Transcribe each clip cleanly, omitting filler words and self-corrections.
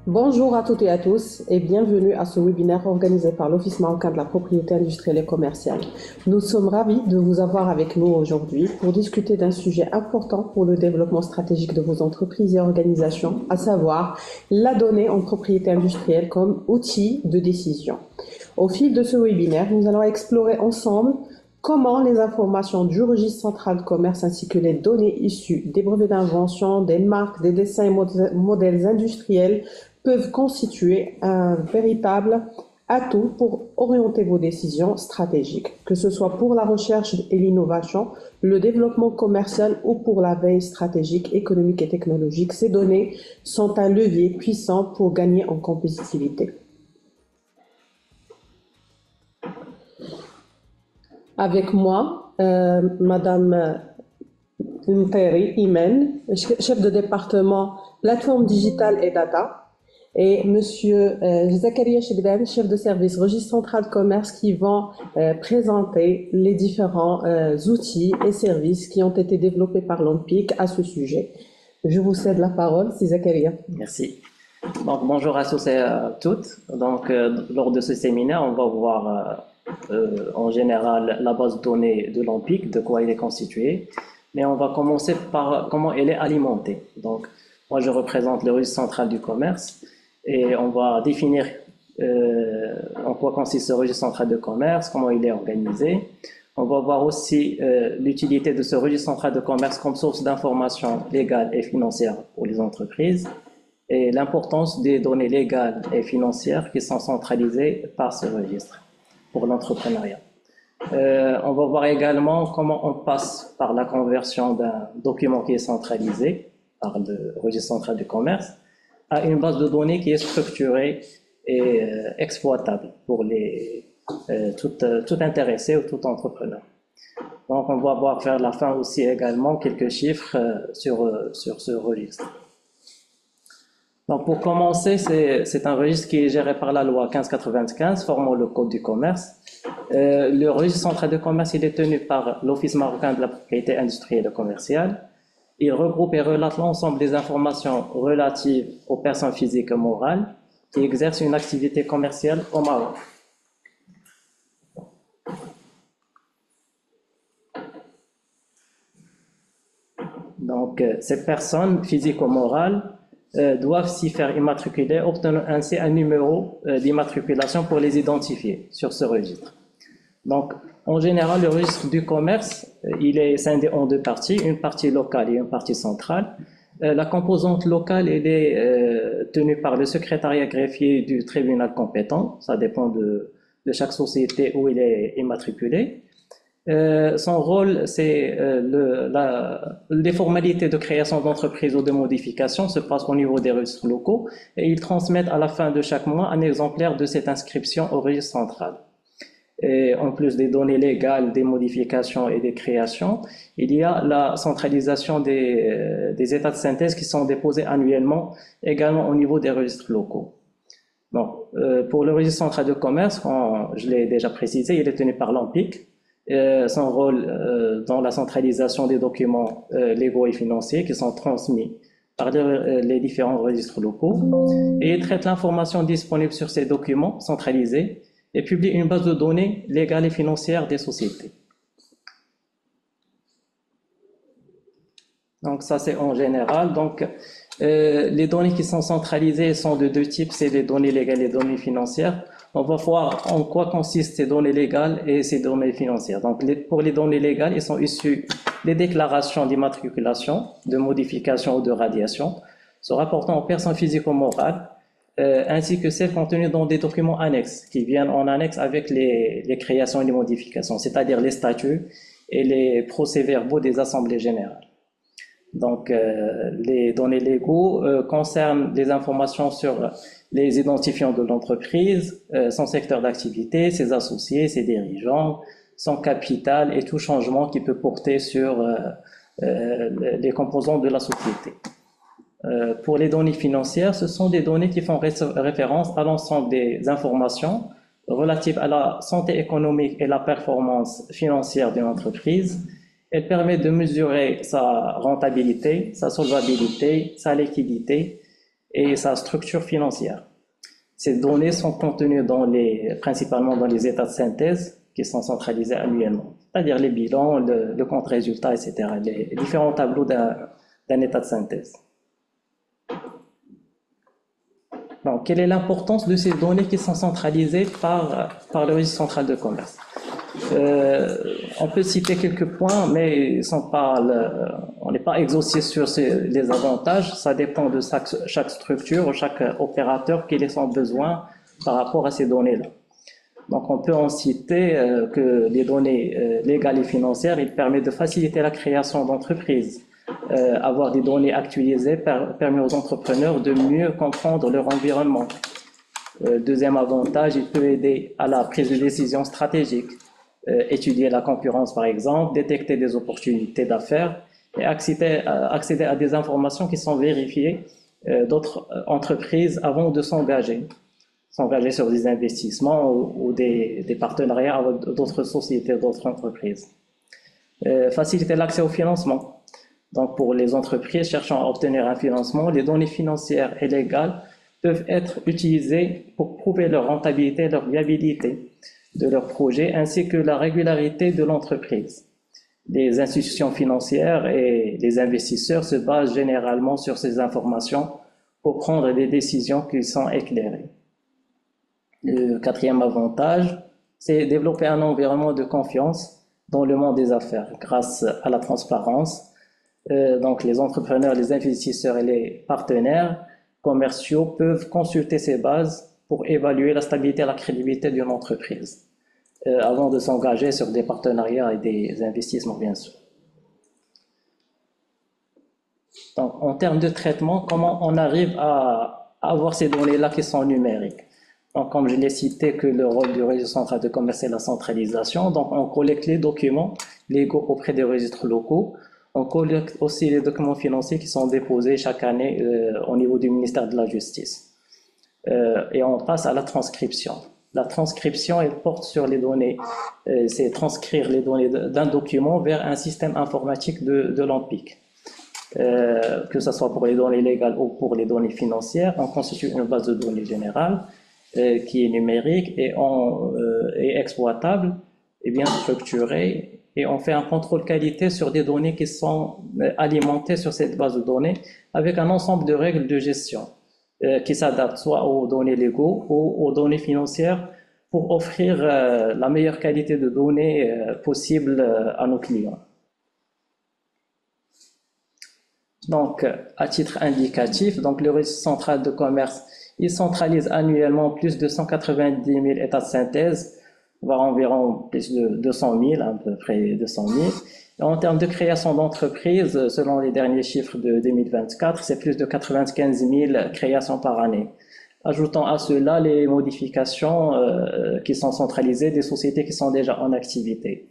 Bonjour à toutes et à tous et bienvenue à ce webinaire organisé par l'Office marocain de la propriété industrielle et commerciale. Nous sommes ravis de vous avoir avec nous aujourd'hui pour discuter d'un sujet important pour le développement stratégique de vos entreprises et organisations, à savoir la donnée en propriété industrielle comme outil de décision. Au fil de ce webinaire, nous allons explorer ensemble comment les informations du registre central de commerce ainsi que les données issues des brevets d'invention, des marques, des dessins et modèles industriels peuvent constituer un véritable atout pour orienter vos décisions stratégiques, que ce soit pour la recherche et l'innovation, le développement commercial ou pour la veille stratégique, économique et technologique. Ces données sont un levier puissant pour gagner en compétitivité. Avec moi, Madame Nteri Imen, chef de département plateforme digitale et data, et Monsieur Zakaria Chegdan, chef de service registre central de commerce, qui vont présenter les différents outils et services qui ont été développés par l'ONPIC à ce sujet. Je vous cède la parole, c'est Zakaria. Merci. Donc, bonjour à tous et à toutes. Donc, lors de ce séminaire, on va voir en général la base de données de l'ONPIC, de quoi elle est constituée. Mais on va commencer par comment elle est alimentée. Donc, moi, je représente le registre central du commerce et on va définir en quoi consiste ce registre central de commerce, comment il est organisé. On va voir aussi l'utilité de ce registre central de commerce comme source d'information légale et financière pour les entreprises et l'importance des données légales et financières qui sont centralisées par ce registre pour l'entrepreneuriat. On va voir également comment on passe par la conversion d'un document qui est centralisé par le registre central du commerce à une base de données qui est structurée et exploitable pour tout intéressé ou tout entrepreneur. Donc, on va voir vers la fin aussi également quelques chiffres sur ce registre. Donc, pour commencer, c'est un registre qui est géré par la loi 1595, formant le Code du commerce. Le registre central de commerce, il est tenu par l'Office marocain de la propriété industrielle et commerciale. Il regroupe et relate l'ensemble des informations relatives aux personnes physiques et morales qui exercent une activité commerciale au Maroc. Donc, ces personnes physiques ou morales doivent s'y faire immatriculer, obtenant ainsi un numéro d'immatriculation pour les identifier sur ce registre. Donc, en général, le registre du commerce, il est scindé en deux parties, une partie locale et une partie centrale. La composante locale, elle est tenue par le secrétariat greffier du tribunal compétent, ça dépend de chaque société où il est immatriculé. Son rôle, c'est les formalités de création d'entreprise ou de modification se passent au niveau des registres locaux et ils transmettent à la fin de chaque mois un exemplaire de cette inscription au registre central. Et en plus des données légales, des modifications et des créations, il y a la centralisation des états de synthèse qui sont déposés annuellement également au niveau des registres locaux. Donc, pour le registre central de commerce, je l'ai déjà précisé, il est tenu par l'ONPIC. Son rôle dans la centralisation des documents légaux et financiers qui sont transmis par les différents registres locaux et il traite l'information disponible sur ces documents centralisés et publie une base de données légales et financières des sociétés. Donc ça c'est en général. Donc les données qui sont centralisées sont de deux types, c'est les données légales et les données financières. On va voir en quoi consistent ces données légales et ces données financières. Donc, pour les données légales, ils sont issus des déclarations d'immatriculation, de modification ou de radiation, se rapportant aux personnes physiques ou morales, ainsi que celles contenues dans des documents annexes, qui viennent en annexe avec les créations et les modifications, c'est-à-dire les statuts et les procès-verbaux des assemblées générales. Donc, les données légaux concernent les informations sur les identifiants de l'entreprise, son secteur d'activité, ses associés, ses dirigeants, son capital et tout changement qui peut porter sur les composants de la société. Pour les données financières, ce sont des données qui font référence à l'ensemble des informations relatives à la santé économique et la performance financière d'une entreprise. Elle permet de mesurer sa rentabilité, sa solvabilité, sa liquidité et sa structure financière. Ces données sont contenues principalement dans les états de synthèse qui sont centralisés annuellement, c'est-à-dire les bilans, le compte résultat, etc., les différents tableaux d'un état de synthèse. Donc, quelle est l'importance de ces données qui sont centralisées par le registre central de commerce? On peut citer quelques points, mais on n'est pas exhaustif sur les avantages. Ça dépend de chaque structure ou chaque opérateur, quels sont ses besoins par rapport à ces données-là. Donc, on peut en citer que les données légales et financières, ils permettent de faciliter la création d'entreprises. Avoir des données actualisées permet aux entrepreneurs de mieux comprendre leur environnement. Deuxième avantage, il peut aider à la prise de décision stratégique. Étudier la concurrence, par exemple, détecter des opportunités d'affaires et accéder à des informations qui sont vérifiées d'autres entreprises avant de s'engager sur des investissements ou des partenariats avec d'autres sociétés, d'autres entreprises. Faciliter l'accès au financement. Donc, pour les entreprises cherchant à obtenir un financement, les données financières et légales peuvent être utilisées pour prouver leur rentabilité et leur viabilité de leur projet, ainsi que la régularité de l'entreprise. Les institutions financières et les investisseurs se basent généralement sur ces informations pour prendre des décisions qui sont éclairées. Le quatrième avantage, c'est développer un environnement de confiance dans le monde des affaires grâce à la transparence. Donc, les entrepreneurs, les investisseurs et les partenaires commerciaux peuvent consulter ces bases pour évaluer la stabilité et la crédibilité d'une entreprise avant de s'engager sur des partenariats et des investissements, bien sûr. Donc, en termes de traitement, comment on arrive à avoir ces données-là qui sont numériques? Donc, comme je l'ai cité, que le rôle du registre central de commerce est la centralisation. Donc, on collecte les documents légaux auprès des registres locaux. On collecte aussi les documents financiers qui sont déposés chaque année au niveau du ministère de la Justice. Et on passe à la transcription. La transcription, elle porte sur les données, c'est transcrire les données d'un document vers un système informatique de l'ANPIC. Que ce soit pour les données légales ou pour les données financières, on constitue une base de données générale qui est numérique et exploitable et bien structurée. Et on fait un contrôle qualité sur des données qui sont alimentées sur cette base de données avec un ensemble de règles de gestion qui s'adaptent soit aux données légaux ou aux données financières pour offrir la meilleure qualité de données possible à nos clients. Donc, à titre indicatif, donc le registre central de commerce, il centralise annuellement plus de 190 000 états de synthèse, voire environ plus de 200 000, à peu près 200 000. Et en termes de création d'entreprises, selon les derniers chiffres de 2024, c'est plus de 95 000 créations par année. Ajoutons à cela les modifications qui sont centralisées des sociétés qui sont déjà en activité.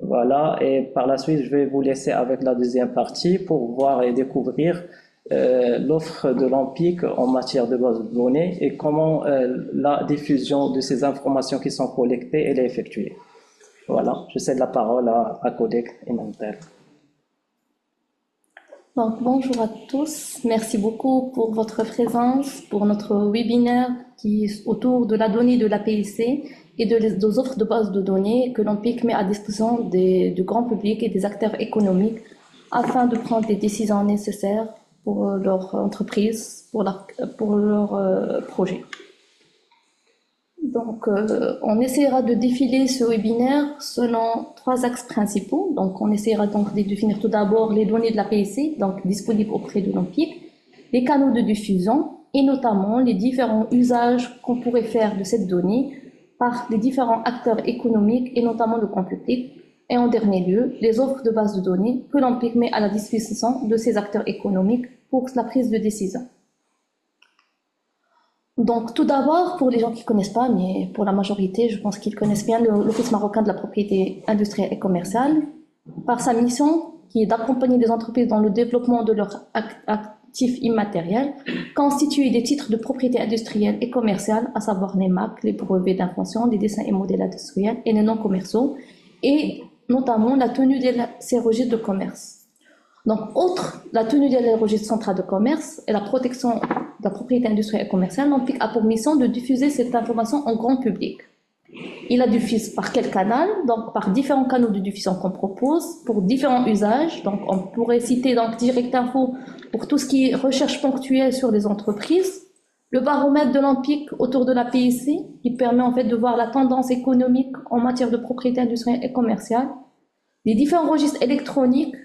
Voilà, et par la suite, je vais vous laisser avec la deuxième partie pour voir et découvrir l'offre de l'ANPIC en matière de base de données et comment la diffusion de ces informations qui sont collectées est effectuée. Voilà, je cède la parole à Codec et Nantel. Donc, bonjour à tous, merci beaucoup pour votre présence, pour notre webinaire qui est autour de la donnée de l'APIC et des offres de base de données que l'ANPIC met à disposition du grand public et des acteurs économiques afin de prendre les décisions nécessaires pour leur entreprise, pour leur projet. Donc, on essaiera de défiler ce webinaire selon 3 axes principaux. Donc, on essaiera donc de définir tout d'abord les données de l'APIC, donc disponibles auprès de l'ANPIC, les canaux de diffusion et notamment les différents usages qu'on pourrait faire de cette donnée par les différents acteurs économiques et notamment le grand public. Et en dernier lieu, les offres de base de données que l'ANPIC met à la disposition de ces acteurs économiques pour la prise de décision. Donc, tout d'abord, pour les gens qui ne connaissent pas, mais pour la majorité, je pense qu'ils connaissent bien l'Office marocain de la propriété industrielle et commerciale, par sa mission, qui est d'accompagner les entreprises dans le développement de leurs actifs immatériels, constituer des titres de propriété industrielle et commerciale, à savoir les marques, les brevets d'invention, les dessins et modèles industriels et les noms commerciaux, et notamment la tenue de ces registres de commerce. Donc, outre la tenue des registres central de commerce et la protection de la propriété industrielle et commerciale, l'OMPIC a pour mission de diffuser cette information en grand public. Il la diffuse par quel canal? Donc, par différents canaux de diffusion qu'on propose, pour différents usages. Donc, on pourrait citer donc Direct Info pour tout ce qui est recherche ponctuelle sur les entreprises, le baromètre de l'OMPIC autour de la PIC, qui permet en fait de voir la tendance économique en matière de propriété industrielle et commerciale, les différents registres électroniques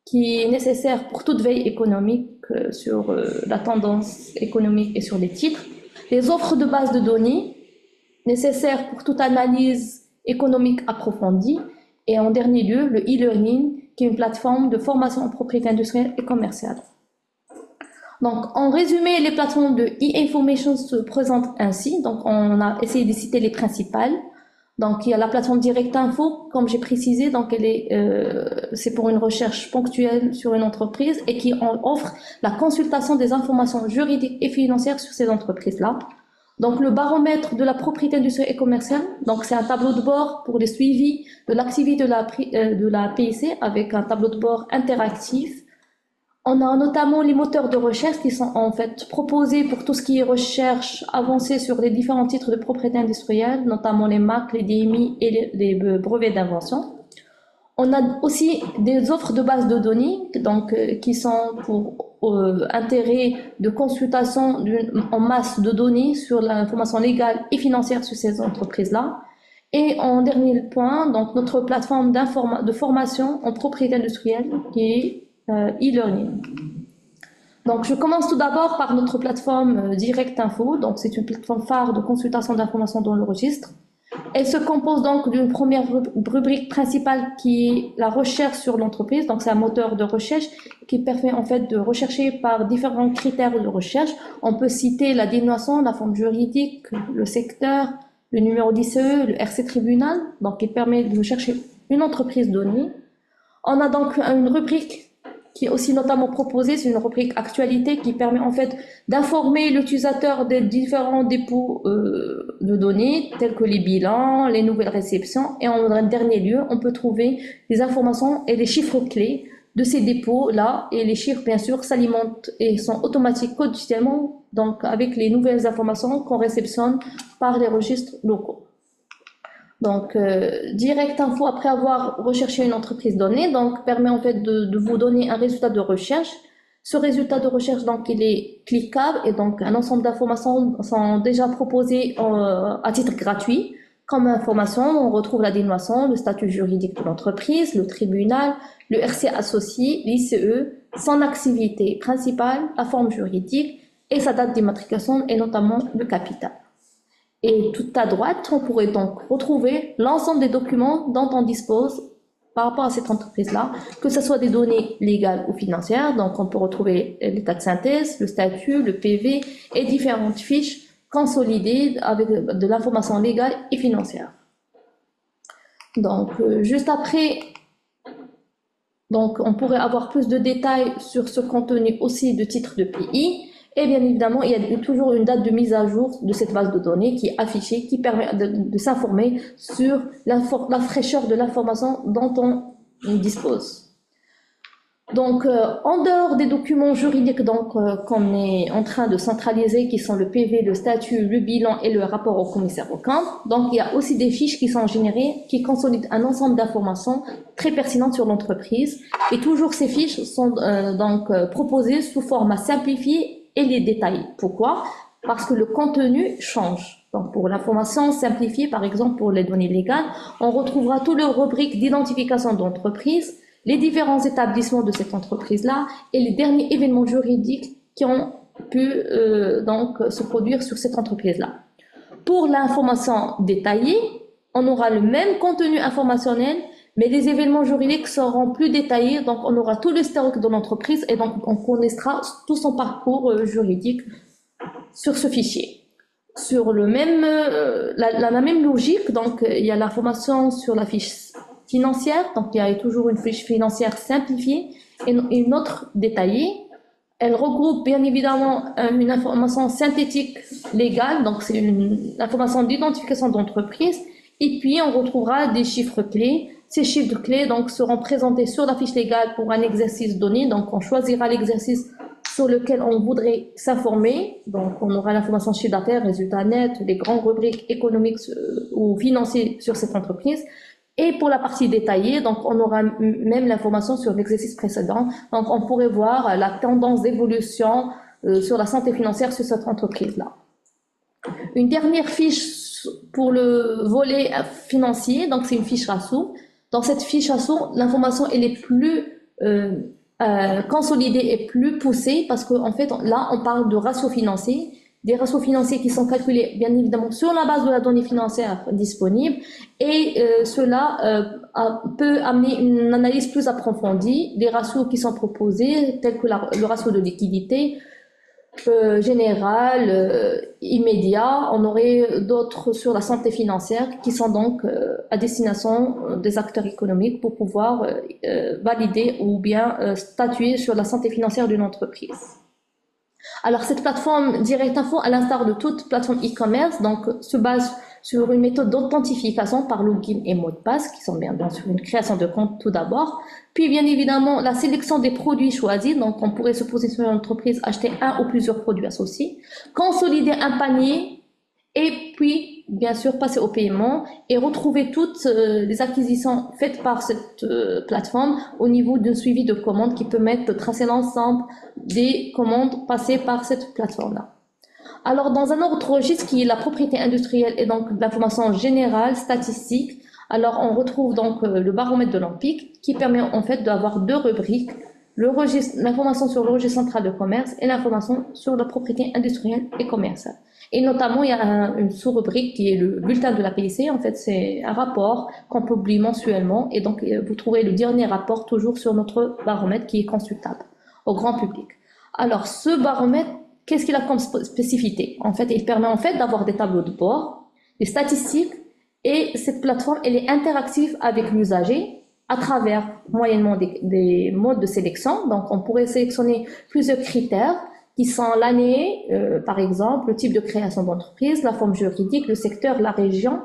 qui est nécessaire pour toute veille économique sur la tendance économique et sur les titres, les offres de base de données nécessaires pour toute analyse économique approfondie, et en dernier lieu, le e-learning, qui est une plateforme de formation en propriété industrielle et commerciale. Donc, en résumé, les plateformes de e-information se présentent ainsi. Donc, on a essayé de citer les principales. Donc, il y a la plateforme Direct Info, comme j'ai précisé, donc c'est pour une recherche ponctuelle sur une entreprise et qui offre la consultation des informations juridiques et financières sur ces entreprises-là. Donc, le baromètre de la propriété industrielle et commerciale, donc c'est un tableau de bord pour les suivis de l'activité de la PIC avec un tableau de bord interactif. On a notamment les moteurs de recherche qui sont en fait proposés pour tout ce qui est recherche avancée sur les différents titres de propriété industrielle, notamment les MAC, les DMI et les brevets d'invention. On a aussi des offres de base de données donc, qui sont pour intérêt de consultation en masse de données sur l'information légale et financière sur ces entreprises-là. Et en dernier point, donc notre plateforme de formation en propriété industrielle qui est e-learning. Donc, je commence tout d'abord par notre plateforme Direct Info. Donc, c'est une plateforme phare de consultation d'informations dans le registre. Elle se compose donc d'une première rubrique principale qui est la recherche sur l'entreprise. Donc, c'est un moteur de recherche qui permet en fait de rechercher par différents critères de recherche. On peut citer la dénomination, la forme juridique, le secteur, le numéro d'ICE, le RC tribunal. Donc, il permet de chercher une entreprise donnée. On a donc une rubrique qui est aussi notamment proposée, c'est une rubrique actualité qui permet en fait d'informer l'utilisateur des différents dépôts de données, tels que les bilans, les nouvelles réceptions, et en dernier lieu, on peut trouver les informations et les chiffres clés de ces dépôts-là, et les chiffres, bien sûr, s'alimentent et sont automatiques quotidiennement, donc avec les nouvelles informations qu'on réceptionne par les registres locaux. Donc, Direct Info, après avoir recherché une entreprise donnée, donc permet en fait de vous donner un résultat de recherche. Ce résultat de recherche, donc, il est cliquable et donc un ensemble d'informations sont déjà proposées à titre gratuit. Comme information, on retrouve la dénomination, le statut juridique de l'entreprise, le tribunal, le RC associé, l'ICE, son activité principale, la forme juridique et sa date d'immatriculation et notamment le capital. Et tout à droite, on pourrait donc retrouver l'ensemble des documents dont on dispose par rapport à cette entreprise-là, que ce soit des données légales ou financières. Donc, on peut retrouver l'état de synthèse, le statut, le PV et différentes fiches consolidées avec de l'information légale et financière. Donc, juste après, donc, on pourrait avoir plus de détails sur ce contenu aussi de titre de pays. Et bien évidemment, il y a toujours une date de mise à jour de cette base de données qui est affichée, qui permet de s'informer sur la fraîcheur de l'information dont on dispose. Donc, en dehors des documents juridiques qu'on est en train de centraliser, qui sont le PV, le statut, le bilan et le rapport au commissaire aux comptes, donc il y a aussi des fiches qui sont générées, qui consolident un ensemble d'informations très pertinentes sur l'entreprise. Et toujours ces fiches sont proposées sous format simplifié et les détails. Pourquoi? Parce que le contenu change. Donc, pour l'information simplifiée, par exemple, pour les données légales, on retrouvera toutes les rubriques d'identification d'entreprise, les différents établissements de cette entreprise-là et les derniers événements juridiques qui ont pu se produire sur cette entreprise-là. Pour l'information détaillée, on aura le même contenu informationnel, mais les événements juridiques seront plus détaillés, donc on aura tout l'historique de l'entreprise et donc on connaîtra tout son parcours juridique sur ce fichier. Sur la même logique, donc il y a l'information sur la fiche financière, donc il y a toujours une fiche financière simplifiée et une autre détaillée. Elle regroupe bien évidemment une information synthétique légale, donc c'est une information d'identification d'entreprise, Et puis, on retrouvera des chiffres clés. Ces chiffres clés donc, seront présentés sur la fiche légale pour un exercice donné. Donc, on choisira l'exercice sur lequel on voudrait s'informer. Donc, on aura l'information chiffre d'affaires, résultats nets, les grandes rubriques économiques ou financiers sur cette entreprise. Et pour la partie détaillée, donc on aura même l'information sur l'exercice précédent. Donc, on pourrait voir la tendance d'évolution sur la santé financière sur cette entreprise-là. Une dernière fiche pour le volet financier, donc c'est une fiche ratio. Dans cette fiche ratio, l'information elle est plus consolidée et plus poussée parce qu'en fait, là, on parle de ratios financiers, des ratios financiers qui sont calculés bien évidemment sur la base de la donnée financière disponible et cela peut amener une analyse plus approfondie des ratios qui sont proposés tels que le ratio de liquidité, général, immédiat. On aurait d'autres sur la santé financière qui sont donc à destination des acteurs économiques pour pouvoir valider ou bien statuer sur la santé financière d'une entreprise. Alors cette plateforme Direct Info, à l'instar de toute plateforme e-commerce, donc se base sur une méthode d'authentification par login et mot de passe, qui sont bien sûr une création de compte tout d'abord. Puis bien évidemment la sélection des produits choisis, donc on pourrait se poser sur une entreprise, acheter un ou plusieurs produits associés, consolider un panier et puis bien sûr passer au paiement et retrouver toutes les acquisitions faites par cette plateforme au niveau d'un suivi de commandes qui permettent de tracer l'ensemble des commandes passées par cette plateforme-là. Alors, dans un autre registre qui est la propriété industrielle et donc l'information générale, statistique, alors on retrouve donc le baromètre de l'Empik qui permet en fait d'avoir deux rubriques, l'information sur le registre central de commerce et l'information sur la propriété industrielle et commerciale. Et notamment, il y a une sous-rubrique qui est le bulletin de la PIC. En fait, c'est un rapport qu'on publie mensuellement et donc vous trouverez le dernier rapport toujours sur notre baromètre qui est consultable au grand public. Alors, ce baromètre, qu'est-ce qu'il a comme spécificité? En fait, il permet en fait d'avoir des tableaux de bord, des statistiques, et cette plateforme, elle est interactive avec l'usager à travers moyennement des modes de sélection. Donc, on pourrait sélectionner plusieurs critères qui sont l'année, par exemple, le type de création d'entreprise, la forme juridique, le secteur, la région.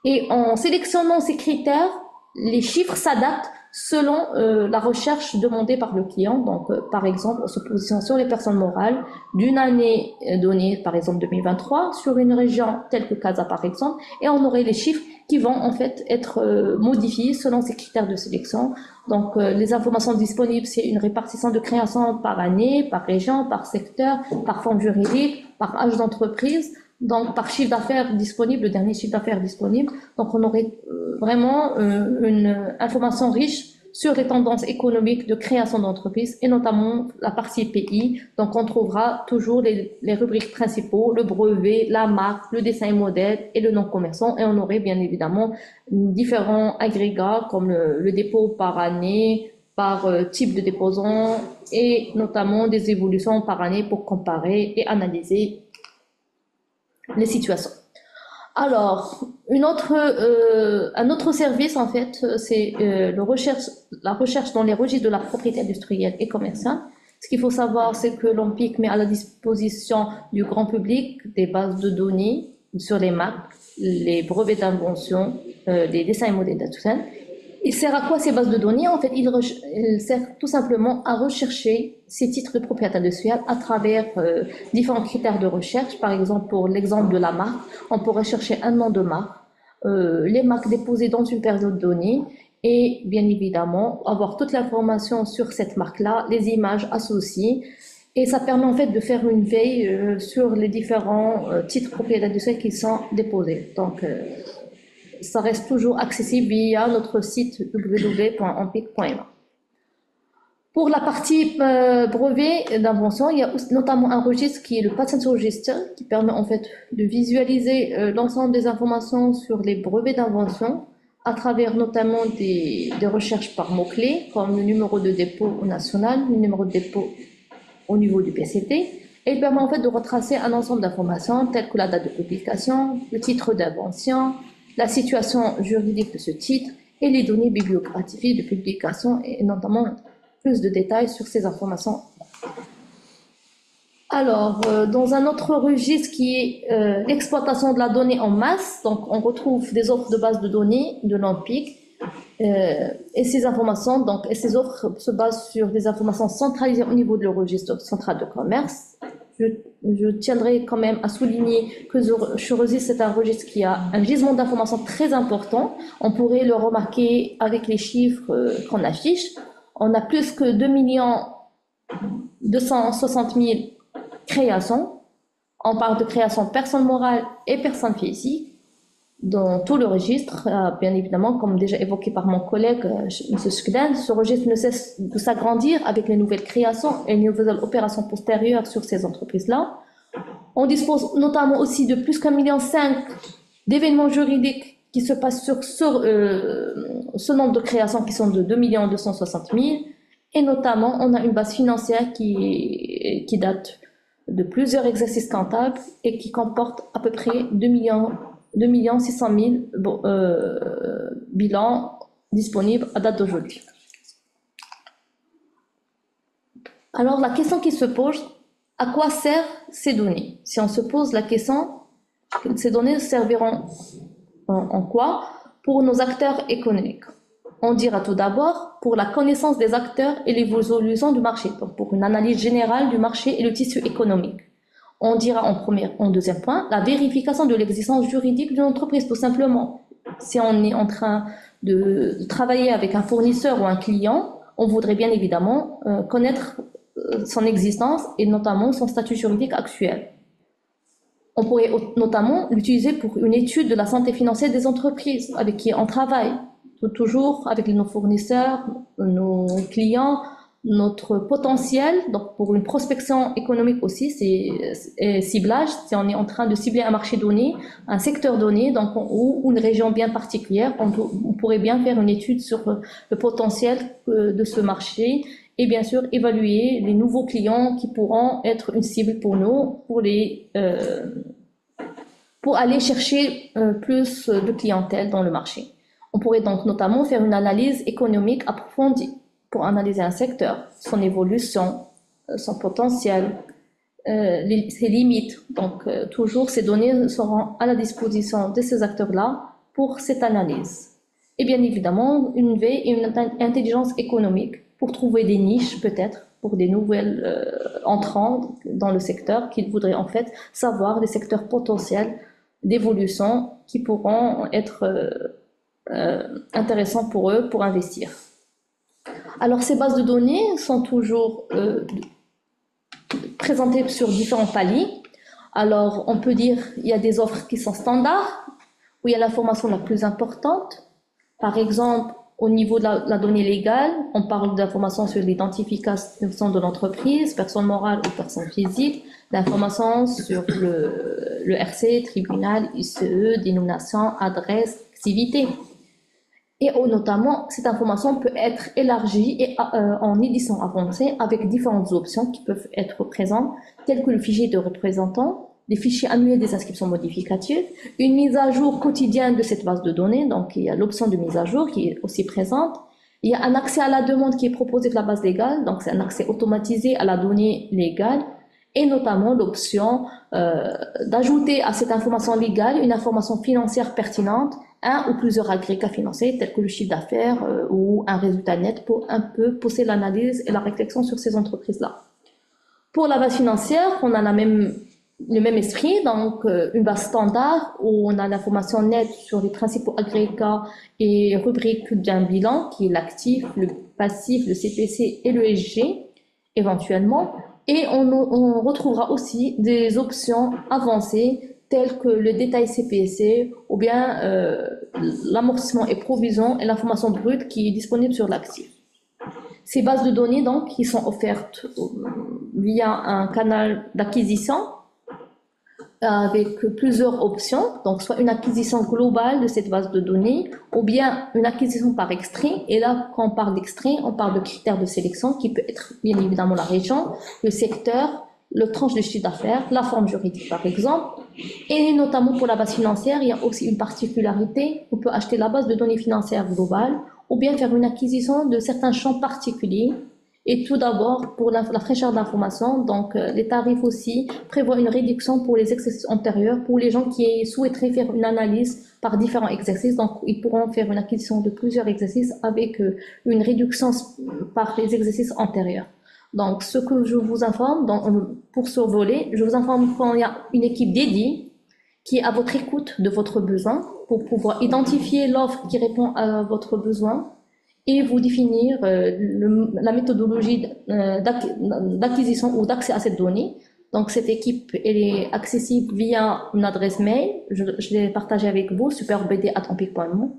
Et en sélectionnant ces critères, les chiffres s'adaptent selon la recherche demandée par le client. Donc, par exemple, on se positionne sur les personnes morales d'une année donnée, par exemple 2023, sur une région telle que Casa, par exemple, et on aurait les chiffres qui vont en fait être modifiés selon ces critères de sélection. Donc, les informations disponibles, c'est une répartition de création par année, par région, par secteur, par forme juridique, par âge d'entreprise. Donc, par chiffre d'affaires disponible, le dernier chiffre d'affaires disponible. Donc, on aurait vraiment une information riche sur les tendances économiques de création d'entreprises et notamment la partie pays. Donc, on trouvera toujours les rubriques principaux, le brevet, la marque, le dessin et modèle et le nom commerçant. Et on aurait bien évidemment différents agrégats comme le dépôt par année, par type de déposant et notamment des évolutions par année pour comparer et analyser les situations. Alors, un autre service, en fait, c'est la recherche dans les registres de la propriété industrielle et commerciale. Ce qu'il faut savoir, c'est que l'Empik met à la disposition du grand public des bases de données sur les marques, les brevets d'invention, les dessins et modèles d'Atusen. Il sert à quoi ces bases de données? En fait, il sert tout simplement à rechercher ces titres de propriété industrielle à travers différents critères de recherche. Par exemple, pour l'exemple de la marque, on pourrait chercher un nom de marque, les marques déposées dans une période donnée et bien évidemment avoir toute l'information sur cette marque-là, les images associées. Et ça permet en fait de faire une veille sur les différents titres de propriété industrielle qui sont déposés. Donc, ça reste toujours accessible via notre site www.empik.ma. Pour la partie brevet d'invention, il y a notamment un registre qui est le Patent Register, qui permet en fait de visualiser l'ensemble des informations sur les brevets d'invention à travers notamment des recherches par mots-clés, comme le numéro de dépôt national, le numéro de dépôt au niveau du PCT. Et il permet en fait de retracer un ensemble d'informations telles que la date de publication, le titre d'invention, la situation juridique de ce titre et les données bibliographiques de publication et notamment plus de détails sur ces informations. Alors, dans un autre registre qui est l'exploitation de la donnée en masse, donc on retrouve des offres de base de données de l'OMPIC et ces informations, donc et ces offres se basent sur des informations centralisées au niveau de le registre central de commerce. Je tiendrai quand même à souligner que ce registre c'est un registre qui a un gisement d'informations très important. On pourrait le remarquer avec les chiffres qu'on affiche. On a plus que 2 260 000 créations. On parle de création personnes morales et personnes physiques dans tout le registre. Bien évidemment, comme déjà évoqué par mon collègue M. Sklen, ce registre ne cesse de s'agrandir avec les nouvelles créations et les nouvelles opérations postérieures sur ces entreprises-là. On dispose notamment aussi de plus qu'1,5 million d'événements juridiques qui se passent sur ce nombre de créations qui sont de 2 260 000. Et notamment, on a une base financière qui date de plusieurs exercices comptables et qui comporte à peu près 2 600 000 bilans disponibles à date d'aujourd'hui. Alors, la question qui se pose, à quoi servent ces données? Si on se pose la question, ces données serviront en quoi? Pour nos acteurs économiques. On dira tout d'abord pour la connaissance des acteurs et l'évolution du marché, donc pour une analyse générale du marché et le tissu économique. On dira en deuxième point, la vérification de l'existence juridique d'une entreprise, tout simplement. Si on est en train de travailler avec un fournisseur ou un client, on voudrait bien évidemment connaître son existence et notamment son statut juridique actuel. On pourrait notamment l'utiliser pour une étude de la santé financière des entreprises avec qui on travaille, toujours avec nos fournisseurs, nos clients, notre potentiel, donc pour une prospection économique aussi, c'est ciblage, si on est en train de cibler un marché donné, un secteur donné, donc, ou une région bien particulière, on pourrait bien faire une étude sur le potentiel de ce marché et bien sûr évaluer les nouveaux clients qui pourront être une cible pour nous, pour aller chercher plus de clientèle dans le marché. On pourrait donc notamment faire une analyse économique approfondie pour analyser un secteur, son évolution, son potentiel, ses limites. Donc, toujours ces données seront à la disposition de ces acteurs-là pour cette analyse. Et bien évidemment, une veille et une intelligence économique pour trouver des niches, peut-être, pour des nouvelles entrants dans le secteur qui voudraient en fait savoir les secteurs potentiels d'évolution qui pourront être intéressants pour eux pour investir. Alors ces bases de données sont toujours présentées sur différents paliers. Alors on peut dire il y a des offres qui sont standards, où il y a l'information la plus importante. Par exemple, au niveau de la donnée légale, on parle d'informations sur l'identification de l'entreprise, personne morale ou personne physique, d'informations sur le RC, tribunal, ICE, dénomination, adresse, activité. Et notamment, cette information peut être élargie et, en édition avancée avec différentes options qui peuvent être présentes, telles que le fichier de représentant, les fichiers annuels des inscriptions modificatives, une mise à jour quotidienne de cette base de données, donc il y a l'option de mise à jour qui est aussi présente. Il y a un accès à la demande qui est proposé par la base légale, donc c'est un accès automatisé à la donnée légale, et notamment l'option d'ajouter à cette information légale une information financière pertinente, un ou plusieurs agrégats financiers tels que le chiffre d'affaires ou un résultat net pour un peu pousser l'analyse et la réflexion sur ces entreprises-là. Pour la base financière, on a le même esprit, donc une base standard où on a l'information nette sur les principaux agrégats et rubriques d'un bilan qui est l'actif, le passif, le CPC et le SG éventuellement. Et on retrouvera aussi des options avancées telles que le détail CPC ou bien l'amortissement et provision et l'information brute qui est disponible sur l'actif. Ces bases de données donc qui sont offertes via un canal d'acquisition avec plusieurs options, donc soit une acquisition globale de cette base de données ou bien une acquisition par extrait. Et là, quand on parle d'extrait, on parle de critères de sélection qui peut être bien évidemment la région, le secteur, le tranche de chiffre d'affaires, la forme juridique par exemple. Et notamment pour la base financière, il y a aussi une particularité, on peut acheter la base de données financières globale ou bien faire une acquisition de certains champs particuliers. Et tout d'abord, pour la fraîcheur d'information, donc les tarifs aussi prévoient une réduction pour les exercices antérieurs, pour les gens qui souhaiteraient faire une analyse par différents exercices. Donc, ils pourront faire une acquisition de plusieurs exercices avec une réduction par les exercices antérieurs. Donc, ce que je vous informe, donc, pour ce volet, je vous informe qu'il y a une équipe dédiée qui est à votre écoute de votre besoin pour pouvoir identifier l'offre qui répond à votre besoin et vous définir la méthodologie d'acquisition ou d'accès à cette donnée. Donc, cette équipe, elle est accessible via une adresse mail. Je l'ai partagée avec vous, superbd@ampic.mo.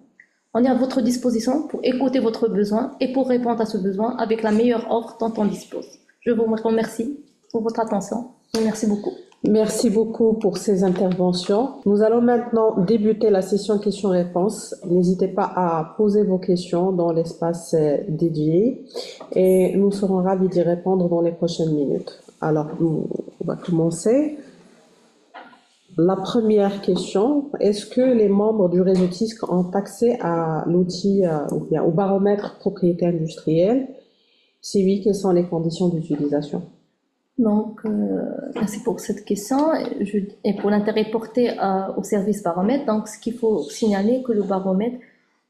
On est à votre disposition pour écouter votre besoin et pour répondre à ce besoin avec la meilleure offre dont on dispose. Je vous remercie pour votre attention. Merci beaucoup. Merci beaucoup pour ces interventions. Nous allons maintenant débuter la session questions-réponses. N'hésitez pas à poser vos questions dans l'espace dédié et nous serons ravis d'y répondre dans les prochaines minutes. Alors, on va commencer. La première question, est-ce que les membres du réseau TISC ont accès à l'outil ou bien au baromètre propriété industrielle? Si oui, quelles sont les conditions d'utilisation? Donc, merci pour cette question. Et pour l'intérêt porté au service baromètre, donc ce qu'il faut signaler que le baromètre,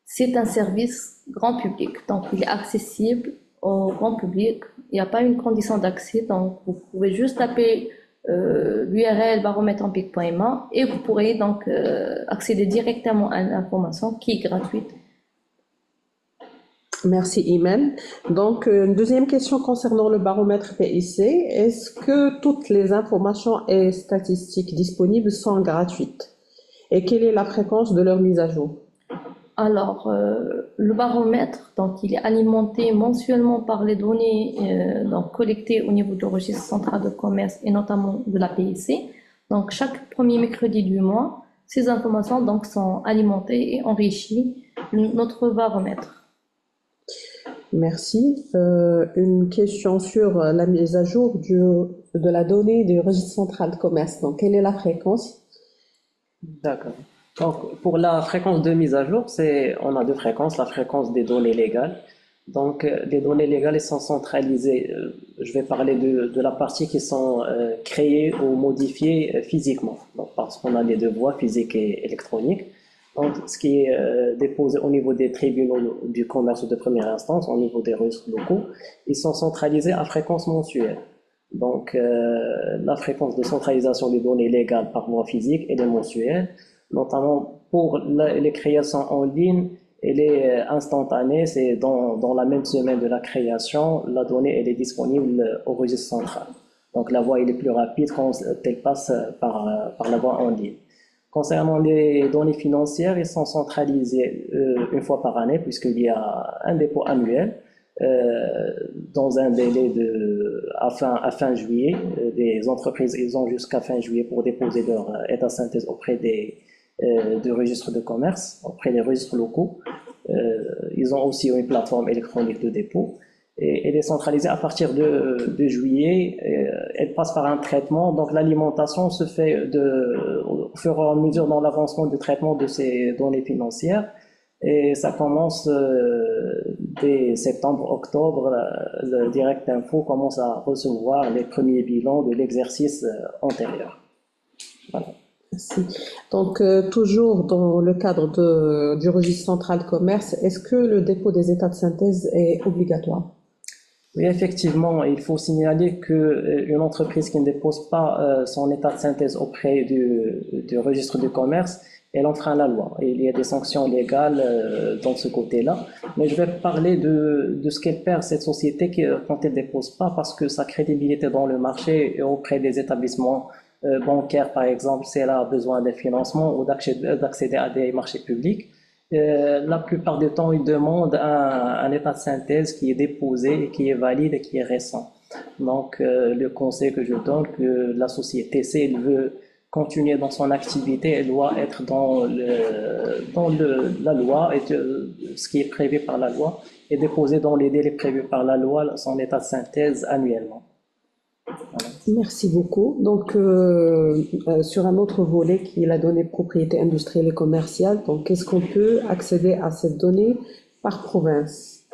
c'est un service grand public. Donc, il est accessible au grand public. Il n'y a pas une condition d'accès. Donc, vous pouvez juste taper l'URL baromètre-ampic.ma et vous pourrez donc accéder directement à l'information qui est gratuite. Merci Imen. Donc, une deuxième question concernant le baromètre PIC. Est-ce que toutes les informations et statistiques disponibles sont gratuites? Et quelle est la fréquence de leur mise à jour? Alors, le baromètre, donc, il est alimenté mensuellement par les données donc, collectées au niveau du registre central de commerce et notamment de la PIC. Donc, chaque premier mercredi du mois, ces informations donc, sont alimentées et enrichies de notre baromètre. Merci. Une question sur la mise à jour de la donnée du registre central de commerce. Donc, quelle est la fréquence? D'accord. Donc, pour la fréquence de mise à jour, on a deux fréquences, la fréquence des données légales. Donc, les données légales, elles sont centralisées. Je vais parler de la partie qui sont créées ou modifiées physiquement. Donc, parce qu'on a les deux voies, physiques et électroniques. Donc, ce qui est déposé au niveau des tribunaux du commerce de première instance, au niveau des registres locaux, ils sont centralisés à fréquence mensuelle. Donc, la fréquence de centralisation des données légales par voie physique, elle est mensuelle, notamment pour les créations en ligne, elle est instantanée, c'est dans la même semaine de la création, la donnée elle est disponible au registre central. Donc, la voie elle est plus rapide quand elle passe par la voie en ligne. Concernant les données financières, elles sont centralisées une fois par année puisqu'il y a un dépôt annuel dans un délai à fin juillet. Les entreprises, ils ont jusqu'à fin juillet pour déposer leur état de synthèse auprès du registre de commerce, auprès des registres locaux. Ils ont aussi une plateforme électronique de dépôt. Et elle est centralisée à partir de juillet. Elle passe par un traitement. Donc l'alimentation se fait au fur et à mesure dans l'avancement du traitement de ces données financières. Et ça commence dès septembre, octobre. Le Direct Info commence à recevoir les premiers bilans de l'exercice antérieur. Voilà. Merci. Donc, toujours dans le cadre du registre central de commerce, est-ce que le dépôt des états de synthèse est obligatoire? Oui, effectivement, il faut signaler qu'une entreprise qui ne dépose pas son état de synthèse auprès du registre du commerce, elle enfreint la loi. Et il y a des sanctions légales dans ce côté-là. Mais je vais parler de ce qu'elle perd, cette société, quand elle ne dépose pas, parce que sa crédibilité dans le marché et auprès des établissements bancaires, par exemple, si elle a besoin de financement ou d'accéder à des marchés publics, la plupart du temps, ils demandent un état de synthèse qui est déposé, qui est valide et qui est récent. Donc, le conseil que je donne, que la société, si elle veut continuer dans son activité, elle doit être dans la loi, et ce qui est prévu par la loi, et déposer dans les délais prévus par la loi son état de synthèse annuellement. Voilà. Merci beaucoup. Donc, sur un autre volet qui est la donnée propriété industrielle et commerciale, donc est-ce qu'on peut accéder à cette donnée par province?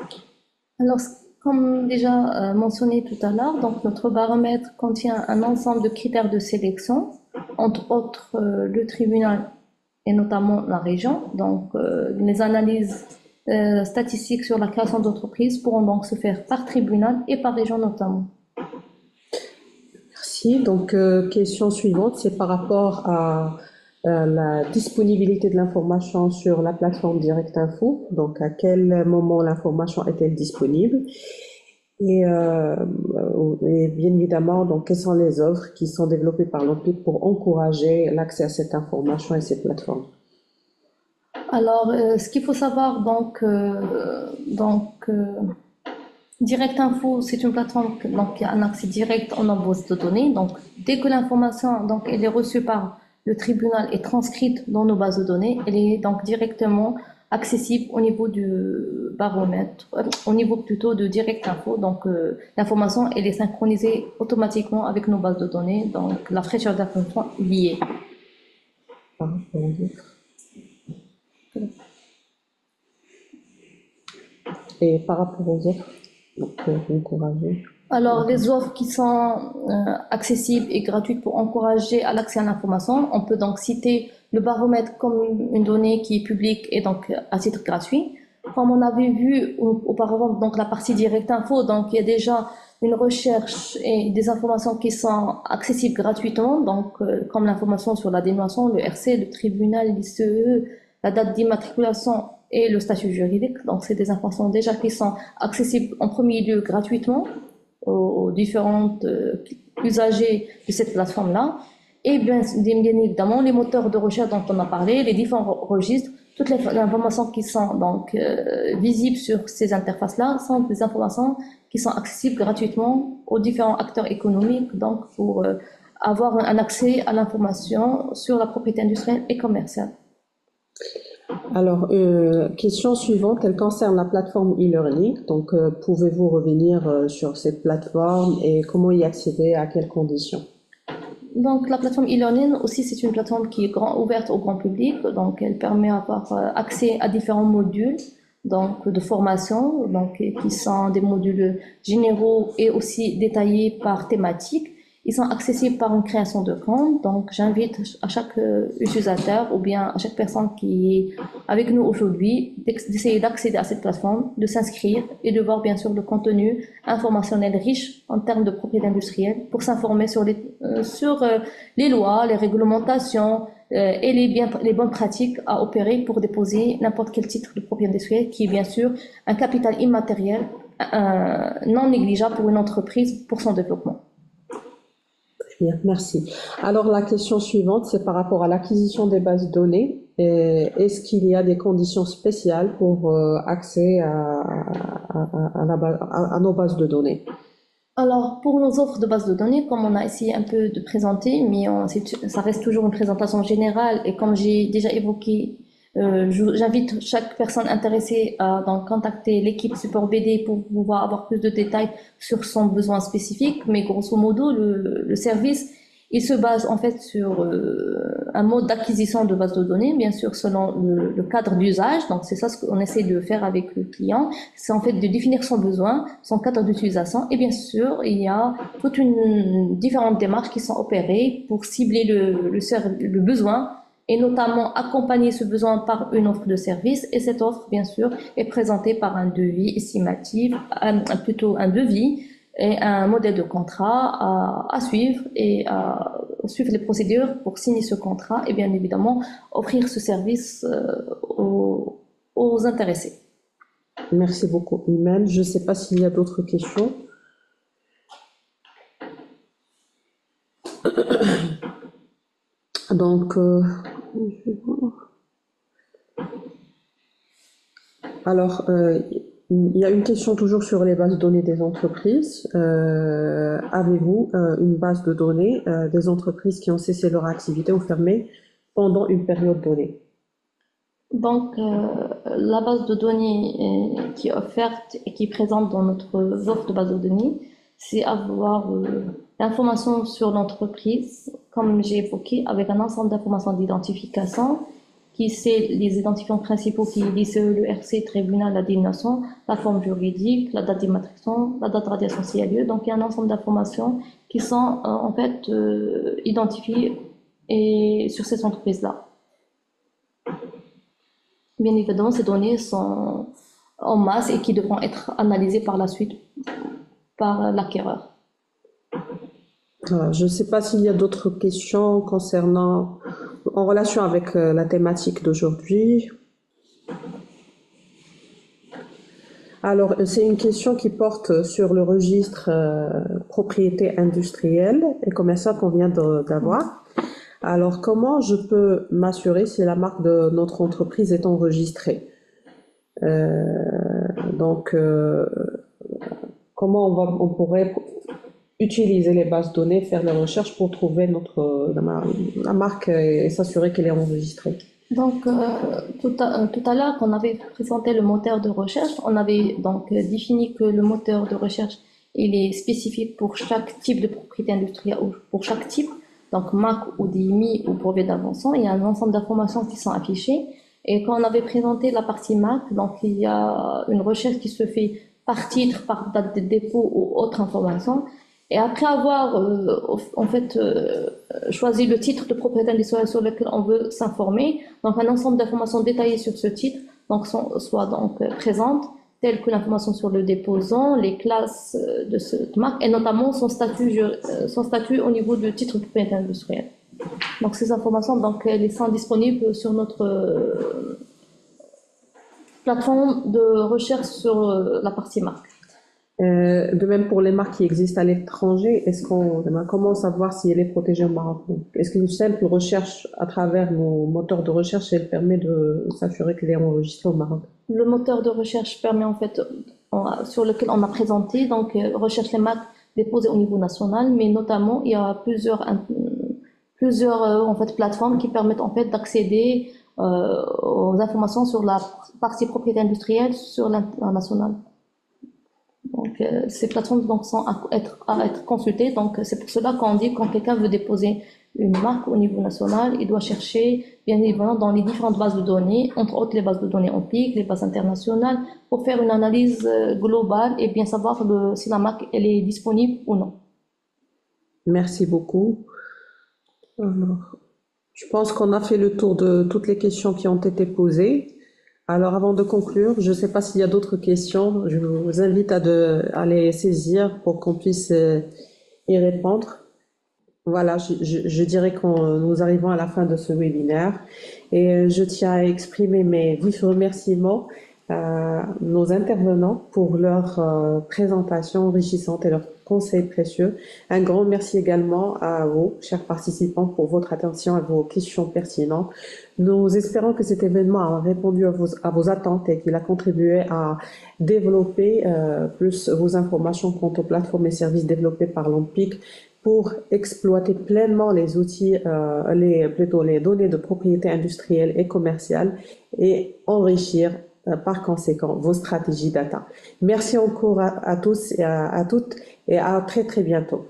Alors, Comme déjà mentionné tout à l'heure, donc notre baromètre contient un ensemble de critères de sélection, entre autres le tribunal et notamment la région. Donc les analyses statistiques sur la création d'entreprises pourront donc se faire par tribunal et par région notamment. Merci. Donc, question suivante, c'est par rapport à la disponibilité de l'information sur la plateforme Direct Info. Donc, à quel moment l'information est-elle disponible? Et bien évidemment, donc, quelles sont les offres qui sont développées par l'OMPIC pour encourager l'accès à cette information et cette plateforme? Alors, ce qu'il faut savoir, Direct Info, c'est une plateforme qui a un accès direct en base de données. Donc, dès que l'information elle est reçue par le tribunal et transcrite dans nos bases de données, elle est donc directement accessible au niveau du baromètre, au niveau plutôt de Direct Info. Donc, l'information elle est synchronisée automatiquement avec nos bases de données. Donc, la fraîcheur d'information est liée. Par rapport aux autres. Et par rapport aux autres, donc, pour encourager. Alors, les offres qui sont accessibles et gratuites pour encourager à l'accès à l'information, on peut donc citer le baromètre comme une donnée qui est publique et donc à titre gratuit. Comme on avait vu auparavant, donc la partie Direct Info, donc il y a déjà une recherche et des informations qui sont accessibles gratuitement, donc comme l'information sur la dénonciation, le RC, le tribunal, l'ICE, la date d'immatriculation et le statut juridique. Donc c'est des informations déjà qui sont accessibles en premier lieu gratuitement aux différents usagers de cette plateforme-là. Et bien évidemment, les moteurs de recherche dont on a parlé, les différents registres, toutes les informations qui sont donc visibles sur ces interfaces-là sont des informations qui sont accessibles gratuitement aux différents acteurs économiques, donc pour avoir un accès à l'information sur la propriété industrielle et commerciale. Alors, question suivante, elle concerne la plateforme e-learning. Donc, pouvez-vous revenir sur cette plateforme et comment y accéder, à quelles conditions? Donc, la plateforme e-learning aussi, c'est une plateforme qui est ouverte au grand public. Donc, elle permet d'avoir accès à différents modules donc, de formation, donc, qui sont des modules généraux et aussi détaillés par thématique. Ils sont accessibles par une création de compte. Donc, j'invite à chaque utilisateur ou bien à chaque personne qui est avec nous aujourd'hui d'essayer d'accéder à cette plateforme, de s'inscrire et de voir bien sûr le contenu informationnel riche en termes de propriété industrielle pour s'informer sur les lois, les réglementations et les bonnes pratiques à opérer pour déposer n'importe quel titre de propriété industrielle qui est bien sûr un capital immatériel non négligeable pour une entreprise pour son développement. Bien, merci. Alors, la question suivante, c'est par rapport à l'acquisition des bases de données. Est-ce qu'il y a des conditions spéciales pour accès à nos bases de données? Alors, pour nos offres de bases de données, comme on a essayé un peu de présenter, mais ça reste toujours une présentation générale, et comme j'ai déjà évoqué, j'invite chaque personne intéressée à donc contacter l'équipe support BD pour pouvoir avoir plus de détails sur son besoin spécifique. Mais grosso modo, le service, il se base en fait sur un mode d'acquisition de base de données, bien sûr selon le cadre d'usage. Donc c'est ça ce qu'on essaie de faire avec le client, c'est en fait de définir son besoin, son cadre d'utilisation, et bien sûr il y a toute une différentes démarches qui sont opérées pour cibler le besoin et notamment accompagner ce besoin par une offre de service. Et cette offre, bien sûr, est présentée par un devis estimatif, plutôt un devis et un modèle de contrat à suivre et à suivre les procédures pour signer ce contrat et bien évidemment offrir ce service aux intéressés. Merci beaucoup, Iman. Je ne sais pas s'il y a d'autres questions. Donc, alors, il y a une question toujours sur les bases de données des entreprises. Avez-vous une base de données des entreprises qui ont cessé leur activité ou fermé pendant une période donnée? Donc, la base de données qui est offerte et qui est présente dans notre offre de base de données, c'est avoir l'information sur l'entreprise, comme j'ai évoqué, avec un ensemble d'informations d'identification qui c'est les identifiants principaux qui l'ICE, le RC, tribunal, la dénomination, la forme juridique, la date d'immatriculation, la date de radiation s'il y a lieu. Donc il y a un ensemble d'informations qui sont en fait identifiées et sur ces entreprises-là. Bien évidemment, ces données sont en masse et qui devront être analysées par la suite par l'acquéreur. Je ne sais pas s'il y a d'autres questions concernant, en relation avec la thématique d'aujourd'hui. Alors, c'est une question qui porte sur le registre propriété industrielle et commerciale qu'on vient d'avoir. Alors, comment je peux m'assurer si la marque de notre entreprise est enregistrée? Comment on pourrait utiliser les bases de données, faire les recherches pour trouver la marque et s'assurer qu'elle est enregistrée? Donc, tout à l'heure, quand on avait présenté le moteur de recherche, on avait donc défini que le moteur de recherche, il est spécifique pour chaque type de propriété industrielle ou pour chaque type, donc marque ou DMI ou brevet d'invention. Il y a un ensemble d'informations qui sont affichées. Et quand on avait présenté la partie marque, donc il y a une recherche qui se fait par titre, par date de dépôt ou autre information. Et après avoir choisi le titre de propriété industrielle sur lequel on veut s'informer, donc un ensemble d'informations détaillées sur ce titre, donc soit donc présentes, telles que l'information sur le déposant, les classes de cette marque et notamment son statut au niveau du titre de propriété industrielle. Donc ces informations, donc elles sont disponibles sur notre plateforme de recherche sur la partie marque. De même pour les marques qui existent à l'étranger, comment savoir si elle est protégée au Maroc? Est-ce qu'une simple recherche à travers nos moteurs de recherche, elle permet de s'assurer qu'elle est enregistrée au Maroc? Le moteur de recherche permet en fait, sur lequel on a présenté, donc recherche les marques déposées au niveau national, mais notamment il y a plusieurs en fait plateformes qui permettent en fait d'accéder aux informations sur la partie propriété industrielle sur l'international. Donc ces plateformes donc sont à être consultées. Donc c'est pour cela qu'on dit quand quelqu'un veut déposer une marque au niveau national, il doit chercher bien évidemment dans les différentes bases de données, entre autres les bases de données empiriques, les bases internationales, pour faire une analyse globale et bien savoir si la marque elle est disponible ou non. Merci beaucoup. Alors, je pense qu'on a fait le tour de toutes les questions qui ont été posées. Alors, avant de conclure, je ne sais pas s'il y a d'autres questions. Je vous invite à les saisir pour qu'on puisse y répondre. Voilà, je dirais que nous arrivons à la fin de ce webinaire et je tiens à exprimer mes vifs remerciements à nos intervenants pour leur présentation enrichissante et leurs conseils précieux. Un grand merci également à vous, chers participants, pour votre attention et vos questions pertinentes. Nous espérons que cet événement a répondu à vos attentes et qu'il a contribué à développer plus vos informations quant aux plateformes et services développés par l'OMPIC pour exploiter pleinement les outils, les données de propriété industrielle et commerciale et enrichir par conséquent vos stratégies data. Merci encore à tous et à toutes et à très très bientôt.